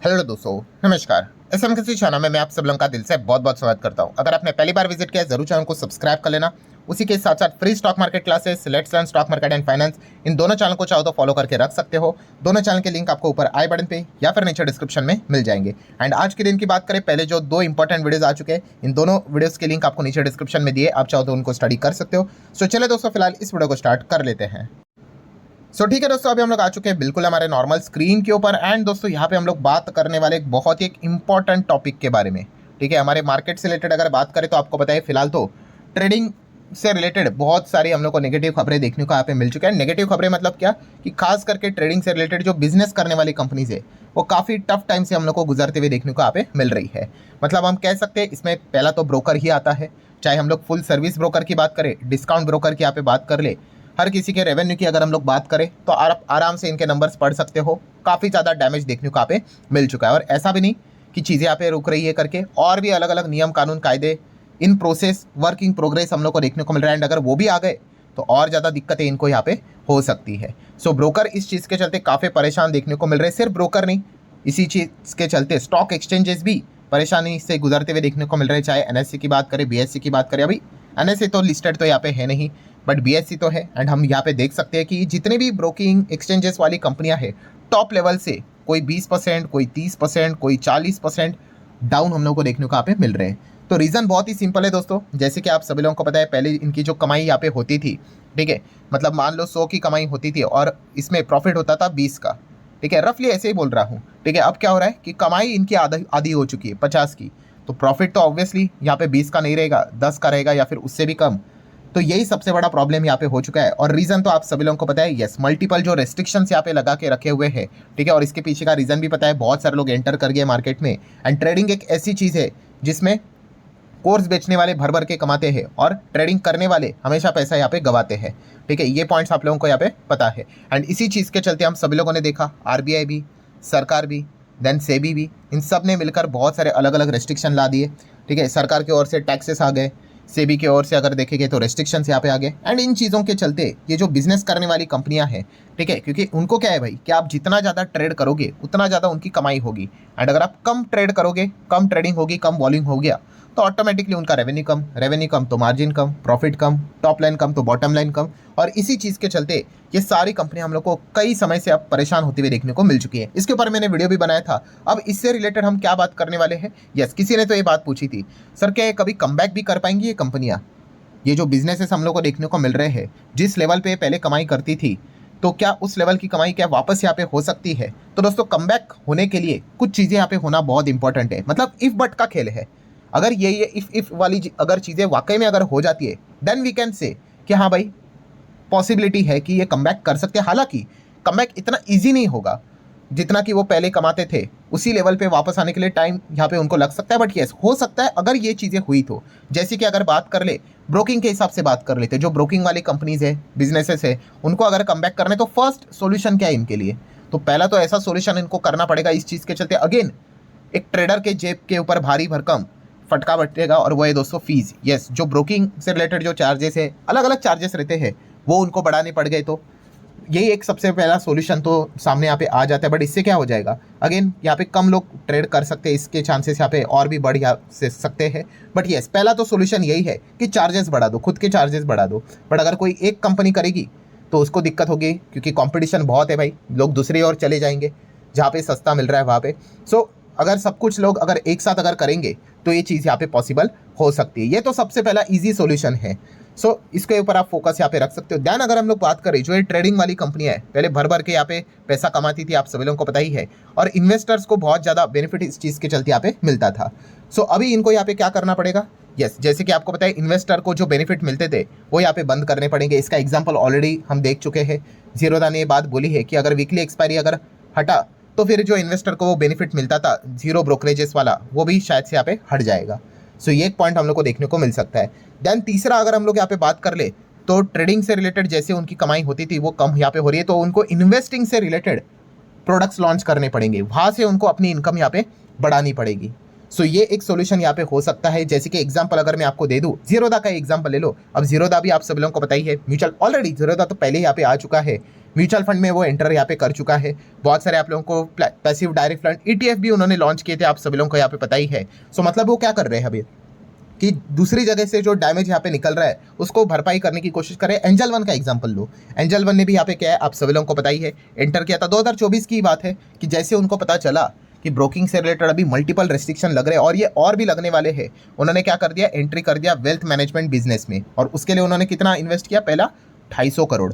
Hello दोस्तों, नमस्कार। SMKC channel में मैं आप सब लोगों का दिल से बहुत बहुत स्वागत करता हूं। अगर आपने पहली बार विजिट किया है जरूर चैनल को सब्सक्राइब कर लेना। उसी के साथ साथ free stock market classes, let's learn stock market and finance, इन दोनों चैनल को चाहो तो फॉलो करके रख सकते हो। दोनों चैनल के लिंक आपको ऊपर आई बटन पे या फिर नीचे डिस्क्रिप्शन में मिल जाएंगे। एंड आज के दिन की बात करें, पहले जो दो इंपॉर्टेंट वीडियोज आ चुके हैं, इन दोनों वीडियोज के लिंक आपको नीचे डिस्क्रिप्शन में दिए, आप चाहो तो उनको स्टडी कर सकते हो। सो चले दोस्तों, फिलहाल इस वीडियो को स्टार्ट कर लेते हैं। ठीक है दोस्तों, अभी हम लोग आ चुके हैं बिल्कुल हमारे नॉर्मल स्क्रीन के ऊपर। एंड दोस्तों यहाँ पे हम लोग बात करने वाले एक बहुत ही इंपॉर्टेंट टॉपिक के बारे में। ठीक है, हमारे मार्केट से रिलेटेड अगर बात करें तो आपको पता है फिलहाल तो ट्रेडिंग से रिलेटेड बहुत सारी हम लोग को नेगेटिव खबरें देखने को यहाँ पे मिल चुके हैं। नेगेटिव खबरें मतलब क्या कि खास करके ट्रेडिंग से रिलेटेड जो बिजनेस करने वाली कंपनीज है वो काफ़ी टफ टाइम से हम लोग को गुजरते हुए देखने को यहाँ पे मिल रही है। मतलब हम कह सकते हैं इसमें पहला तो ब्रोकर ही आता है, चाहे हम लोग फुल सर्विस ब्रोकर की बात करें, डिस्काउंट ब्रोकर की यहाँ पे बात कर ले, हर किसी के रेवेन्यू की अगर हम लोग बात करें तो आराम से इनके नंबर्स पढ़ सकते हो। काफ़ी ज़्यादा डैमेज देखने को यहाँ पे मिल चुका है। और ऐसा भी नहीं कि चीज़ें यहाँ पे रुक रही है करके, और भी अलग अलग नियम कानून कायदे in process work in progress हम लोग को देखने को मिल रहा है। एंड अगर वो भी आ गए तो और ज़्यादा दिक्कतें इनको यहाँ पे हो सकती है। सो ब्रोकर इस चीज़ के चलते काफ़ी परेशान देखने को मिल रहे हैं। सिर्फ ब्रोकर नहीं, इसी चीज़ के चलते स्टॉक एक्सचेंजेस भी परेशानी से गुजरते हुए देखने को मिल रहे हैं। चाहे एनएससी की बात करें, बीएससी की बात करें, अभी एनएससी तो लिस्टेड तो यहाँ पे है नहीं, बट बीएससी तो है। एंड हम यहाँ पे देख सकते हैं कि जितने भी ब्रोकिंग एक्सचेंजेस वाली कंपनियां हैं, टॉप लेवल से कोई 20%, कोई 30%, कोई 40% डाउन हम लोग को देखने को यहाँ पे मिल रहे हैं। तो रीज़न बहुत ही सिंपल है दोस्तों, जैसे कि आप सभी लोगों को पता है पहले इनकी जो कमाई यहाँ पे होती थी, ठीक है, मतलब मान लो 100 की कमाई होती थी और इसमें प्रॉफिट होता था 20 का। ठीक है, रफली ऐसे ही बोल रहा हूँ। ठीक है, अब क्या हो रहा है कि कमाई इनकी आधी हो चुकी है 50 की, तो प्रॉफिट तो ऑब्वियसली यहाँ पे 20 का नहीं रहेगा, 10 का रहेगा या फिर उससे भी कम। तो यही सबसे बड़ा प्रॉब्लम यहाँ पे हो चुका है। और रीज़न तो आप सभी लोगों को पता है, यस, मल्टीपल जो रेस्ट्रिक्शंस यहाँ पे लगा के रखे हुए हैं। ठीक है, और इसके पीछे का रीज़न भी पता है, बहुत सारे लोग एंटर कर गए मार्केट में। एंड ट्रेडिंग एक ऐसी चीज़ है जिसमें कोर्स बेचने वाले भर भर के कमाते हैं और ट्रेडिंग करने वाले हमेशा पैसा यहाँ पे गवाते हैं। ठीक है, ये पॉइंट्स आप लोगों को यहाँ पे पता है। एंड इसी चीज़ के चलते हम सभी लोगों ने देखा, आरबीआई भी, सरकार भी, देन सेबी भी, इन सब ने मिलकर बहुत सारे अलग अलग रेस्ट्रिक्शन ला दिए। ठीक है, सरकार की ओर से टैक्सेस आ गए, सेबी की ओर से अगर देखेंगे तो रेस्ट्रिक्शंस यहाँ पे आ गए। एंड इन चीज़ों के चलते ये जो बिजनेस करने वाली कंपनियां हैं, ठीक है, क्योंकि उनको क्या है भाई कि आप जितना ज़्यादा ट्रेड करोगे उतना ज़्यादा उनकी कमाई होगी। एंड अगर आप कम ट्रेड करोगे, कम ट्रेडिंग होगी, कम वॉल्यूम हो गया, तो ऑटोमेटिकली उनका रेवेन्यू कम तो मार्जिन कम, प्रॉफिट कम, टॉप लाइन कम तो बॉटम लाइन कम। और इसी चीज़ के चलते ये सारी कंपनियां हम लोग को कई समय से अब परेशान होते हुए देखने को मिल चुकी है। इसके ऊपर मैंने वीडियो भी बनाया था। अब इससे रिलेटेड हम क्या बात करने वाले हैं, यस, किसी ने तो ये बात पूछी थी, सर क्या ये कभी कमबैक भी कर पाएंगी ये कंपनियां? ये जो बिजनेसेस हम लोग को देखने को मिल रहे हैं, जिस लेवल पे पहले कमाई करती थी, तो क्या उस लेवल की कमाई क्या वापस यहाँ पे हो सकती है? तो दोस्तों, कमबैक होने के लिए कुछ चीज़ें यहाँ पे होना बहुत इंपॉर्टेंट है। मतलब इफ बट का खेल है। अगर ये इफ वाली अगर चीज़ें वाकई में अगर हो जाती है, देन वी कैन से कि हाँ भाई, पॉसिबिलिटी है कि ये कमबैक कर सकते हैं। हालांकि कमबैक इतना ईजी नहीं होगा जितना कि वो पहले कमाते थे। उसी लेवल पे वापस आने के लिए टाइम यहाँ पे उनको लग सकता है, बट यस, हो सकता है अगर ये चीज़ें हुई तो। जैसे कि अगर बात कर ले ब्रोकिंग के हिसाब से बात कर लेते, जो ब्रोकिंग वाली कंपनीज है, बिजनेसेस है, उनको अगर कमबैक करना है तो फर्स्ट सोल्यूशन क्या है इनके लिए? तो पहला तो ऐसा सोल्यूशन इनको करना पड़ेगा इस चीज़ के चलते, अगेन एक ट्रेडर के जेब के ऊपर भारी भरकम फटका बटेगा, और वो है दोस्तों फीस। यस, जो ब्रोकिंग से रिलेटेड जो चार्जेस है, अलग अलग चार्जेस रहते हैं, वो उनको बढ़ाने पड़ गए। तो यही एक सबसे पहला सॉल्यूशन तो सामने यहाँ पे आ जाता है। बट इससे क्या हो जाएगा, अगेन यहाँ पे कम लोग ट्रेड कर सकते हैं, इसके चांसेस यहाँ पे और भी बढ़ से सकते हैं। बट यस, पहला तो सॉल्यूशन यही है कि चार्जेस बढ़ा दो, खुद के चार्जेस बढ़ा दो। बट अगर कोई एक कंपनी करेगी तो उसको दिक्कत होगी, क्योंकि कॉम्पिटिशन बहुत है भाई, लोग दूसरी ओर चले जाएंगे जहाँ पे सस्ता मिल रहा है वहाँ पे। सो अगर सब कुछ लोग अगर एक साथ अगर करेंगे तो ये चीज़ यहाँ पे पॉसिबल हो सकती है। ये तो सबसे पहला इजी सॉल्यूशन है। सो इसके ऊपर आप फोकस यहाँ पे रख सकते हो। दैन अगर हम लोग बात करें, जो ये ट्रेडिंग वाली कंपनियां है, पहले भर भर के यहाँ पे पैसा कमाती थी, आप सभी लोगों को पता ही है, और इन्वेस्टर्स को बहुत ज़्यादा बेनिफिट इस चीज़ के चलते यहाँ पे मिलता था। सो अभी इनको यहाँ पे क्या करना पड़ेगा, यस, जैसे कि आपको पता है इन्वेस्टर को जो बेनिफिट मिलते थे वो यहाँ पे बंद करने पड़ेंगे। इसका एग्जाम्पल ऑलरेडी हम देख चुके हैं। जीरोधा ने ये बात बोली है कि अगर वीकली एक्सपायरी अगर हटा तो फिर जो इन्वेस्टर को वो बेनिफिट मिलता था जीरो ब्रोकरेजेस वाला, वो भी शायद से यहाँ पे हट जाएगा। सो ये एक पॉइंट हम लोग को देखने को मिल सकता है। देन तीसरा अगर हम लोग यहाँ पे बात कर ले, तो ट्रेडिंग से रिलेटेड जैसे उनकी कमाई होती थी वो कम यहाँ पे हो रही है, तो उनको इन्वेस्टिंग से रिलेटेड प्रोडक्ट्स लॉन्च करने पड़ेंगे, वहाँ से उनको अपनी इनकम यहाँ पे बढ़ानी पड़ेगी। सो ये एक सोल्यूशन यहाँ पे हो सकता है। जैसे कि एग्जांपल अगर मैं आपको दे दूं, जीरोधा का एग्जांपल ले लो। अब जीरोधा भी आप सब लोगों को पता ही है, म्यूचुअल ऑलरेडी जीरोधा तो पहले यहाँ पे आ चुका है, म्यूचुअल फंड में वो एंटर यहाँ पे कर चुका है। बहुत सारे आप लोगों को पैसिव डायरेक्ट फंड ETF भी उन्होंने लॉन्च किए थे, आप सभी लोगों को यहाँ पे पता ही है। सो मतलब वो क्या कर रहे हैं अभी कि दूसरी जगह से जो डैमेज यहाँ पे निकल रहा है उसको भरपाई करने की कोशिश करें। एंजल वन का एग्जांपल लो, एंजल वन ने भी यहाँ पे क्या है आप सभी लोगों को पता ही है, एंटर किया था। 2024 की बात है कि जैसे उनको पता चला कि ब्रोकिंग से रिलेटेड अभी मल्टीपल रेस्ट्रिक्शन लग रहे हैं और ये और भी लगने वाले हैं, उन्होंने क्या कर दिया, एंट्री कर दिया वेल्थ मैनेजमेंट बिजनेस में। और उसके लिए उन्होंने कितना इन्वेस्ट किया, पहला 250 करोड़।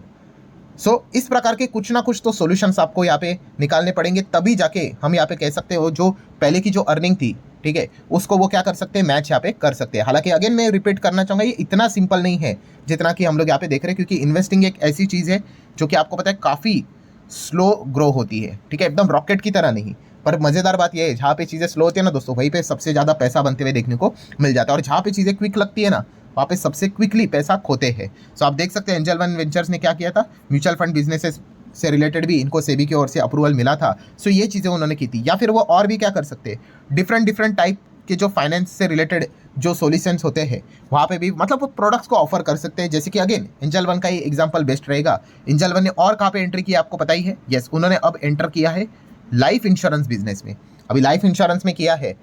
इस प्रकार के कुछ ना कुछ तो सॉल्यूशंस आपको यहाँ पे निकालने पड़ेंगे, तभी जाके हम यहाँ पे कह सकते हो जो पहले की जो अर्निंग थी, ठीक है, उसको वो क्या कर सकते हैं, मैच यहाँ पे कर सकते हैं। हालांकि अगेन मैं रिपीट करना चाहूँगा, ये इतना सिंपल नहीं है जितना कि हम लोग यहाँ पे देख रहे हैं, क्योंकि इन्वेस्टिंग एक ऐसी चीज़ है जो कि आपको पता है काफ़ी स्लो ग्रो होती है, ठीक है, एकदम रॉकेट की तरह नहीं। पर मज़ेदार बात यह है, जहाँ पे चीज़ें स्लो होती है ना दोस्तों, वहीं पे सबसे ज़्यादा पैसा बनते हुए देखने को मिल जाता है। और जहाँ पे चीज़ें क्विक लगती है ना, वहाँ पे सबसे क्विकली पैसा खोते हैं। सो आप देख सकते हैं एंजल वन वेंचर्स ने क्या किया था, म्यूचुअल फंड बिजनेसेस से रिलेटेड भी इनको सेबी की ओर से अप्रूवल मिला था। सो ये चीज़ें उन्होंने की थी। या फिर वो और भी क्या कर सकते हैं, डिफरेंट टाइप के जो फाइनेंस से रिलेटेड जो सॉल्यूशंस होते हैं वहाँ पे भी मतलब वो प्रोडक्ट्स को ऑफर कर सकते हैं। जैसे कि अगेन एंजल वन का ही एग्जांपल बेस्ट रहेगा। एंजल वन ने और कहाँ पे एंट्री किया आपको पता ही है, यस, उन्होंने अब एंटर किया है लाइफ इंश्योरेंस बिजनेस में। अभी लाइफ इंश्योरेंस में किया है,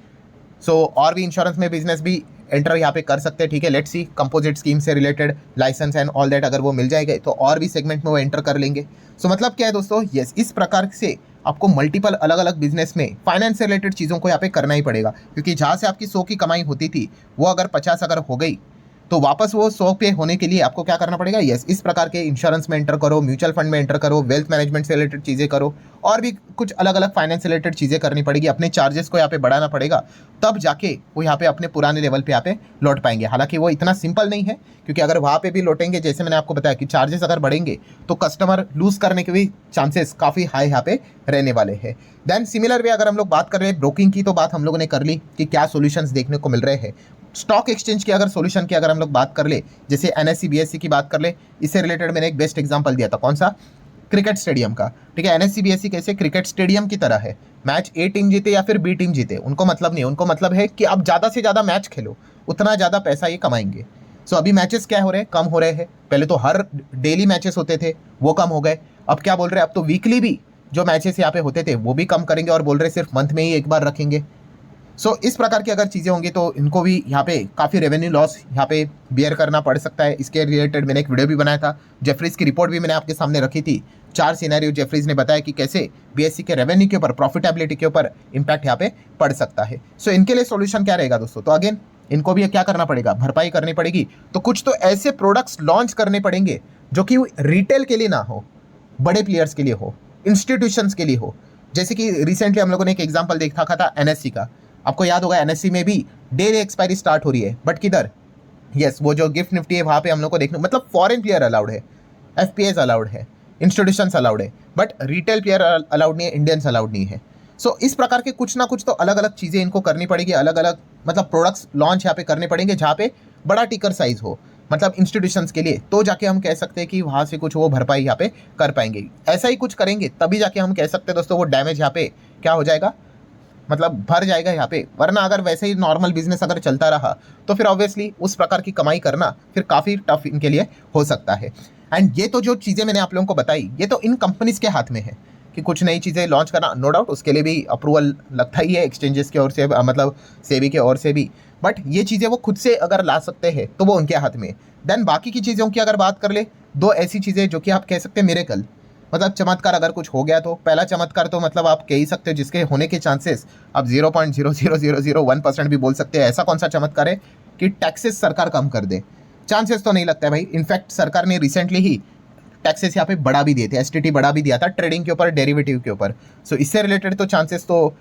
और भी इंश्योरेंस में बिजनेस भी एंटर यहाँ पे कर सकते हैं, ठीक है। लेट्स सी कंपोजिट स्कीम से related license and all that अगर वो मिल जाएगा तो और भी सेगमेंट में वो एंटर कर लेंगे। मतलब क्या है दोस्तों, यस, इस प्रकार से आपको मल्टीपल अलग अलग बिजनेस में फाइनेंस से रिलेटेड चीज़ों को यहाँ पे करना ही पड़ेगा, क्योंकि जहाँ से आपकी 100 की कमाई होती थी वो अगर 50 अगर हो गई तो वापस वो 100 पे होने के लिए आपको क्या करना पड़ेगा, यस, इस प्रकार के इंश्योरेंस में एंटर करो, म्यूचुअल फंड में एंटर करो, वेल्थ मैनेजमेंट से रिलेटेड चीज़ें करो, और भी कुछ अलग अलग फाइनेंस से रिलेटेड चीज़ें करनी पड़ेगी। अपने चार्जेस को यहाँ पे बढ़ाना पड़ेगा, तब जाके वो यहाँ पे अपने पुराने लेवल पे यहाँ पे लौट पाएंगे। हालांकि वो इतना सिंपल नहीं है, क्योंकि अगर वहाँ पे भी लौटेंगे, जैसे मैंने आपको बताया कि चार्जेस अगर बढ़ेंगे तो कस्टमर लूज करने के भी चांसेस काफ़ी हाई यहाँ पे रहने वाले हैं। देन सिमिलर वे अगर हम लोग बात कर रहे हैं ब्रोकिंग की, तो बात हम लोगों ने कर ली कि क्या सॉल्यूशंस देखने को मिल रहे हैं। स्टॉक एक्सचेंज की अगर सॉल्यूशन की अगर हम लोग बात कर ले, जैसे NSE BSE की बात कर ले, इससे रिलेटेड मैंने एक बेस्ट एग्जांपल दिया था, कौन सा, क्रिकेट स्टेडियम का, ठीक है। NSE BSE कैसे क्रिकेट स्टेडियम की तरह है, मैच A टीम जीते या फिर B टीम जीते उनको मतलब नहीं है, उनको मतलब है कि आप ज़्यादा से ज़्यादा मैच खेलो, उतना ज़्यादा पैसा ये कमाएंगे। अभी मैचेस क्या हो रहे हैं, कम हो रहे हैं। पहले तो हर डेली मैचेस होते थे, वो कम हो गए। अब क्या बोल रहे हैं, अब तो वीकली भी जो मैचेस यहाँ पे होते थे वो भी कम करेंगे, और बोल रहे सिर्फ मंथ में ही एक बार रखेंगे। इस प्रकार की अगर चीज़ें होंगी तो इनको भी यहाँ पे काफ़ी रेवेन्यू लॉस यहाँ पे बियर करना पड़ सकता है। इसके रिलेटेड मैंने एक वीडियो भी बनाया था, जेफरीज की रिपोर्ट भी मैंने आपके सामने रखी थी। 4 सिनेरियो जेफरीज ने बताया कि कैसे BSE के रेवेन्यू के ऊपर, प्रॉफिटेबिलिटी के ऊपर इम्पैक्ट यहाँ पे पड़ सकता है। इनके लिए सोल्यूशन क्या रहेगा दोस्तों, तो अगेन इनको भी क्या करना पड़ेगा, भरपाई करनी पड़ेगी। तो कुछ तो ऐसे प्रोडक्ट्स लॉन्च करने पड़ेंगे जो कि रिटेल के लिए ना हो, बड़े प्लेयर्स के लिए हो, इंस्टीट्यूशंस के लिए हो। जैसे कि रिसेंटली हम लोगों ने एक एग्जाम्पल देखा था NSE का, आपको याद होगा NSE में भी डेली एक्सपायरी स्टार्ट हो रही है, बट किधर, यस, वो जो गिफ्ट निफ्टी है वहाँ पे हम लोग को देखने, मतलब फॉरेन प्लेयर अलाउड है, FPAs अलाउड है, इंस्टीट्यूशंस अलाउड है, बट रिटेल प्लेयर अलाउड नहीं है, इंडियंस अलाउड नहीं है। इस प्रकार के कुछ ना कुछ तो अलग अलग चीज़ें इनको करनी पड़ेगी, अलग अलग मतलब प्रोडक्ट्स लॉन्च यहाँ पे करने पड़ेंगे जहाँ पे बड़ा टिकर साइज हो, मतलब इंस्टीट्यूशंस के लिए, तो जाके हम कह सकते हैं कि वहाँ से कुछ वो भरपाई यहाँ पे कर पाएंगे। ऐसा ही कुछ करेंगे तभी जाके हम कह सकते हैं दोस्तों वो डैमेज यहाँ पे क्या हो जाएगा, मतलब भर जाएगा यहाँ पे। वरना अगर वैसे ही नॉर्मल बिजनेस अगर चलता रहा तो फिर ऑब्वियसली उस प्रकार की कमाई करना फिर काफ़ी टफ इनके लिए हो सकता है। एंड ये तो जो चीज़ें मैंने आप लोगों को बताई, ये तो इन कंपनीज के हाथ में है कि कुछ नई चीज़ें लॉन्च करना। नो डाउट उसके लिए भी अप्रूवल लगता ही है एक्सचेंजेस की ओर से, मतलब सेबी की ओर से भी, बट ये चीज़ें वो खुद से अगर ला सकते हैं तो वो उनके हाथ में। देन बाकी की चीज़ों की अगर बात कर ले, 2 ऐसी चीज़ें जो कि आप कह सकते हैं मिरेकल, मतलब चमत्कार अगर कुछ हो गया तो पहला चमत्कार तो मतलब आप कह ही सकते हो जिसके होने के चांसेस आप 0.00001% भी बोल सकते हैं। ऐसा कौन सा चमत्कार है कि टैक्सेस सरकार कम कर दे, चांसेस तो नहीं लगता है भाई। इनफैक्ट सरकार ने रिसेंटली ही टैक्सेस यहाँ पे बढ़ा भी दिए थे, STT बढ़ा भी दिया था ट्रेडिंग के ऊपर, डेरिवेटिव के ऊपर। इससे रिलेटेड तो चांसेस तो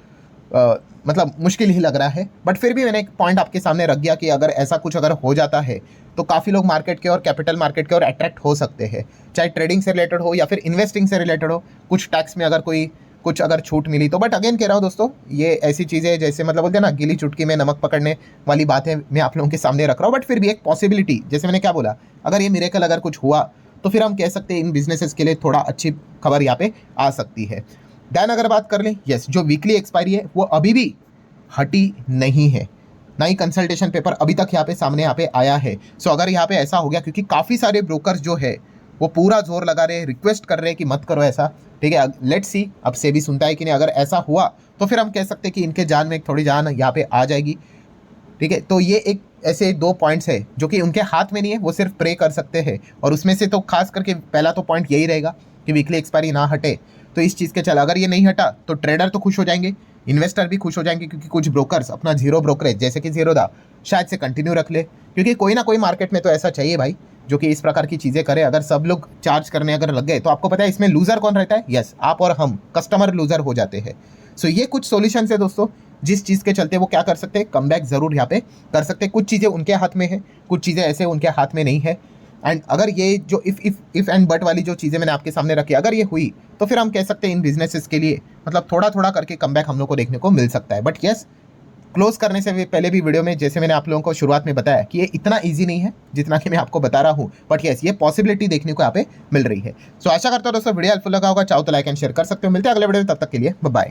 मतलब मुश्किल ही लग रहा है, बट फिर भी मैंने एक पॉइंट आपके सामने रख दिया कि अगर ऐसा कुछ अगर हो जाता है तो काफ़ी लोग मार्केट के और कैपिटल मार्केट के और अट्रैक्ट हो सकते हैं, चाहे ट्रेडिंग से रिलेटेड हो या फिर इन्वेस्टिंग से रिलेटेड हो। कुछ टैक्स में अगर कोई कुछ अगर छूट मिली तो, बट अगेन कह रहा हूँ दोस्तों, ये ऐसी चीज़ें जैसे मतलब बोलते हैं ना गिली चुटकी में नमक पकड़ने वाली बातें मैं आप लोगों के सामने रख रहा हूँ। बट फिर भी एक पॉसिबिलिटी, जैसे मैंने क्या बोला, अगर ये मिरेकल अगर कुछ हुआ तो फिर हम कह सकते हैं इन बिजनेसेस के लिए थोड़ा अच्छी खबर यहाँ पे आ सकती है। देन अगर बात कर लें, यस, जो वीकली एक्सपायरी है वो अभी भी हटी नहीं है, ना ही कंसल्टेशन पेपर अभी तक यहाँ पे सामने यहाँ पे आया है। सो अगर यहाँ पे ऐसा हो गया, क्योंकि काफ़ी सारे ब्रोकर्स जो है वो पूरा जोर लगा रहे हैं, रिक्वेस्ट कर रहे हैं कि मत करो ऐसा, ठीक है। लेट्स सी अब सेबी सुनता है कि नहीं। अगर ऐसा हुआ तो फिर हम कह सकते हैं कि इनके जान में एक थोड़ी जान यहाँ पे आ जाएगी, ठीक है। तो ये एक ऐसे 2 पॉइंट्स है जो कि उनके हाथ में नहीं है, वो सिर्फ प्रे कर सकते हैं। और उसमें से तो खास करके पहला तो पॉइंट यही रहेगा कि वीकली एक्सपायरी ना हटे। तो इस चीज़ के चल, अगर ये नहीं हटा तो ट्रेडर तो खुश हो जाएंगे, इन्वेस्टर भी खुश हो जाएंगे, क्योंकि कुछ ब्रोकर्स अपना जीरो ब्रोकरेज जैसे कि जीरोधा शायद से कंटिन्यू रख ले, क्योंकि कोई ना कोई मार्केट में तो ऐसा चाहिए भाई जो कि इस प्रकार की चीज़ें करे। अगर सब लोग चार्ज करने अगर लग गए तो आपको पता है इसमें लूजर कौन रहता है? यस, आप और हम, कस्टमर लूजर हो जाते हैं। सो ये कुछ सॉल्यूशन है दोस्तों, जिस चीज़ के चलते वो क्या कर सकते हैं, कम बैक जरूर यहाँ पे कर सकते हैं। कुछ चीज़ें उनके हाथ में है, कुछ चीज़ें ऐसे उनके हाथ में नहीं है। एंड अगर ये जो इफ एंड बट वाली जो चीज़ें मैंने आपके सामने रखी, अगर ये हुई तो फिर हम कह सकते हैं इन बिजनेसेस के लिए मतलब थोड़ा थोड़ा करके कम बैक हम लोग को देखने को मिल सकता है। बट यस, क्लोज करने से पहले भी वीडियो में जैसे मैंने आप लोगों को शुरुआत में बताया कि ये इतना इजी नहीं है जितना कि मैं आपको बता रहा हूँ, बट यस ये पॉसिबिलिटी देखने को यहाँ पे मिल रही है। सो आशा करता हूँ दोस्तों वीडियो हेल्पफुल लगा होगा, चाहो तो लाइक एंड शेयर कर सकते हो। मिलते हैं अगले वीडियो में, तब तक के लिए बाय बाय।